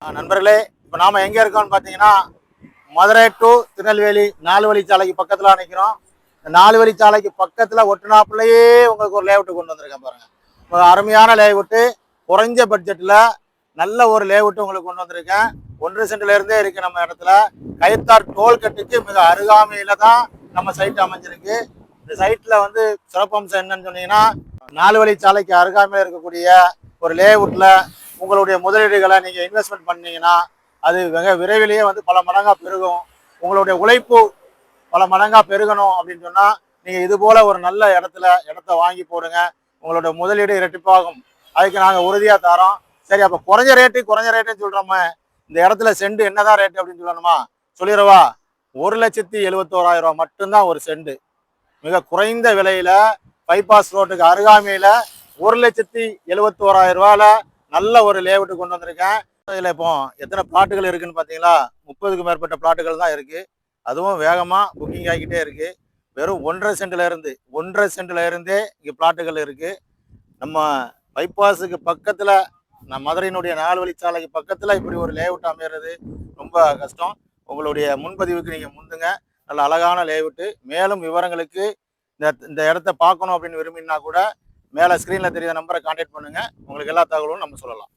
நண்பர்களே, இப்போ நாம எங்க இருக்கோம்னு பார்த்தீங்கன்னா, மதுரை டு திருநெல்வேலி 4 வழிச்சாலைக்கு பக்கத்துல நிற்கிறோம். இந்த 4 வழிச்சாலைக்கு பக்கத்துல ஒட்டுனாப்புலயே உங்களுக்கு ஒரு லேஅவுட் கொண்டு வந்திருக்கேன் பாருங்க. ஒரு அருமையான லேஅவுட், குறைஞ்ச பட்ஜெட்ல நல்ல ஒரு லேஅவுட் உங்களுக்கு கொண்டு வந்திருக்கேன். 1 சென்ட்ல இருந்தே இருக்கு நம்ம இடத்துல. கயத்தார் டோல்கட்டுக்கு மிக அருகாமையில தான் நம்ம சைட் அமைஞ்சிருக்கு. இந்த சைட்ல வந்து சிறப்பம்சம் என்னன்னு சொன்னீங்கன்னா, 4 வழிச்சாலைக்கு அருகாமையில் இருக்கக்கூடிய ஒரு லேஅவுட்ல உங்களுடைய முதலீடுகளை நீங்க இன்வெஸ்ட்மெண்ட் பண்ணீங்கன்னா அது மிக விரைவிலேயே வந்து பல மடங்கா பெருகும். உங்களுடைய உழைப்பு பல மடங்கா பெருகணும் அப்படின்னு சொன்னா நீங்க இது போல ஒரு நல்ல இடத்த வாங்கி போடுங்க. உங்களோட முதலீடு இரட்டிப்பாகும். அதுக்கு நாங்க உறுதியா தரோம். சரி, அப்ப குறைஞ்ச ரேட்டுன்னு சொல்றோமே, இந்த இடத்துல செண்டு என்னதான் ரேட்டு அப்படின்னு சொல்லணுமா? சொல்லிடவா? 1,71,000 மட்டும்தான் ஒரு செண்டு. மிக குறைந்த விலையில பைபாஸ் ரோட்டுக்கு அருகாமையில 1,71,000 நல்ல ஒரு லேஅவுட் கொண்டு வந்திருக்கேன். இதில் இப்போ எத்தனை பிளாட்டுகள் இருக்குன்னு பார்த்தீங்களா? 30க்கும் மேற்பட்ட பிளாட்டுகள் தான் இருக்கு. அதுவும் வேகமா புக்கிங் ஆகிக்கிட்டே இருக்கு. வெறும் 1.5 சென்ட்ல இருந்தே இங்கே பிளாட்டுகள் இருக்கு. நம்ம பைபாஸுக்கு பக்கத்துல, மதுரையினுடைய 4 வழிச்சாலைக்கு பக்கத்துல இப்படி ஒரு லேஅவுட் அமைகிறது ரொம்ப கஷ்டம். உங்களுடைய முன்பதிவுக்கு நீங்க முந்துங்க. நல்ல அழகான லேஅவுட். மேலும் விவரங்களுக்கு இந்த இடத்த பார்க்கணும் அப்படின்னு விரும்பினா கூட மேலே ஸ்க்ரீனில் தெரியாத நம்பரை கான்டாக்ட் பண்ணுங்க. உங்களுக்கு எல்லா தகவலும் நம்ம சொல்லலாம்.